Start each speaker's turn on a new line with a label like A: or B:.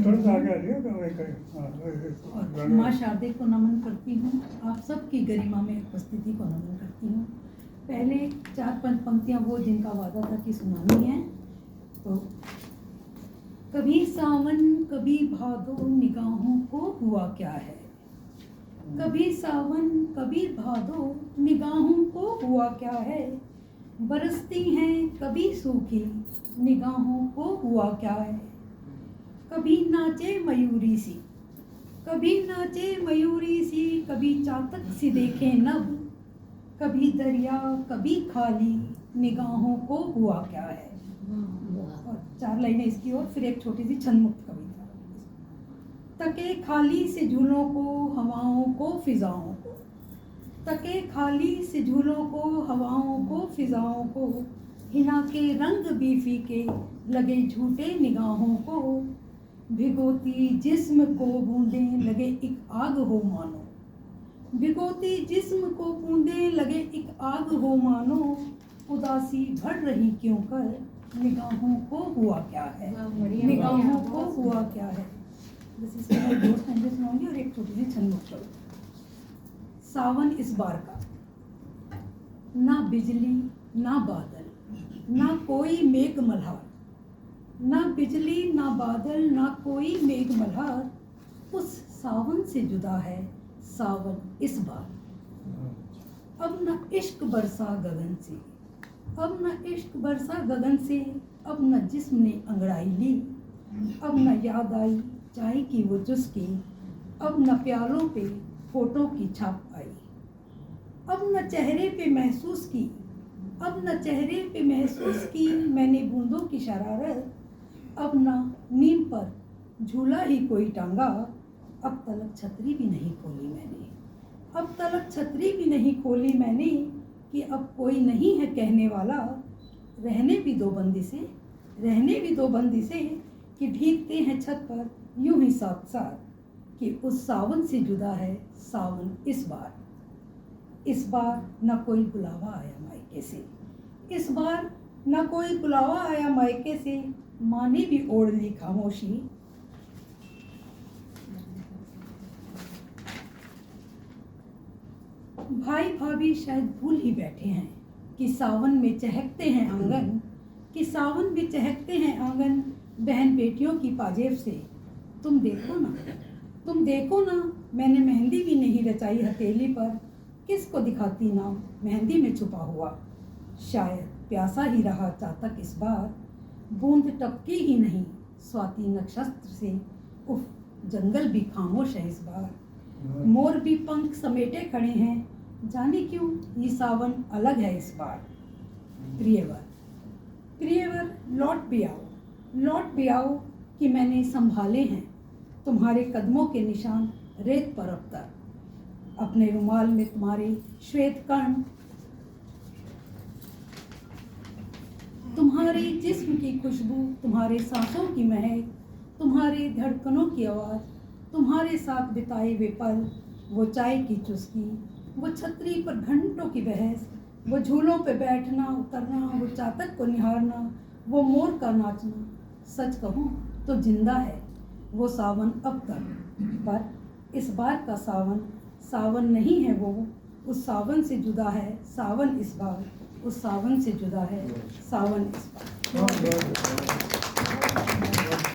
A: थोड़ा सा आगे आ रही
B: और माँ शारदे को नमन करती हूँ। आप सबकी गरिमा में उपस्थिति को नमन करती हूँ। पहले 4-5 पंक्तियाँ वो जिनका वादा था कि सुनानी है। तो कभी सावन कभी भादो निगाहों को हुआ क्या है, कभी सावन कभी भादो निगाहों को हुआ क्या है, बरसती हैं कभी सूखी निगाहों को हुआ क्या है, कभी नाचे मयूरी सी, कभी नाचे मयूरी सी, कभी चातक सी देखे नभ, कभी दरिया कभी खाली निगाहों को हुआ क्या है। और 4 लाइनें इसकी और फिर एक छोटी सी छंदमुक्त कविता। तके खाली से झूलों को हवाओं को फिजाओं को, तके खाली से झूलों को हवाओं को फिजाओं को, हिना के रंग भी फीके लगे झूठे निगाहों को, भिगोती जिस्म को बूंदें लगे एक आग हो मानो, भिगोती जिस्म को बूंदें लगे एक आग हो मानो, उदासी बढ़ रही क्यों कर निगाहों को हुआ क्या है, निगाहों को हुआ क्या है। बस इसके बाद 2 स्टैंजे सुनाऊंगी और एक छोटी सी छंदमुक्त कविता। सावन इस बार का, ना बिजली ना बादल ना कोई मेघ मल्हार, ना बिजली ना बादल ना कोई मेघ मल्हार, उस सावन से जुदा है सावन इस बार। अब न इश्क बरसा गगन से, अब न इश्क बरसा गगन से, अब न जिस्म ने अंगड़ाई ली, अब न याद आई चाय की वो चुस्की, अब न प्यालों पे फोटो की छाप आई, अब न चेहरे पे महसूस की, अब न चेहरे पे महसूस की मैंने बूंदों की शरारत, अब न नीम पर झूला ही कोई टांगा, अब तलक छतरी भी नहीं खोली मैंने, अब तलक छतरी भी नहीं खोली मैंने, कि अब कोई नहीं है कहने वाला, रहने भी दो बंदी से, रहने भी दो बंदी से, कि भीगते हैं छत पर यूं ही साथ साथ, कि उस सावन से जुदा है सावन इस बार। इस बार न कोई बुलावा आया मायके से, इस बार न कोई बुलावा आया मायके से, माँ ने भी ओढ़ ली खामोशी, भाई भाभी शायद भूल ही बैठे हैं कि सावन में चहकते हैं आंगन, कि सावन में चहकते हैं आंगन, बहन बेटियों की पाजेब से। तुम देखो ना, तुम देखो ना, मैंने मेहंदी भी नहीं रचाई हथेली पर, किसको दिखाती नाम मेहंदी में छुपा हुआ, शायद प्यासा ही रहा चातक इस बार, बूंद टपकी ही नहीं स्वाति नक्षत्र से, उफ जंगल भी खामोश है इस बार, मोर भी पंख समेटे खड़े हैं, जाने क्यों ये सावन अलग है इस बार। प्रियवर, प्रियवर लौट भी आओ, लौट भी आओ, कि मैंने संभाले हैं तुम्हारे कदमों के निशान रेत पर अब तक, अपने रुमाल में तुम्हारे श्वेत कण, तुम्हारे जिस्म की खुशबू, तुम्हारे सांसों की महक, तुम्हारे धड़कनों की आवाज़, तुम्हारे साथ बिताए वे पल, वो चाय की चुस्की, वो छतरी पर घंटों की बहस, वो झूलों पे बैठना उतरना, वो चातक को निहारना, वो मोर का नाचना, सच कहूँ तो जिंदा है वो सावन अब तक, पर इस बार का सावन सावन नहीं है वो, उस सावन से जुदा है सावन इस बार, उस सावन से जुदा है सावन इस बार।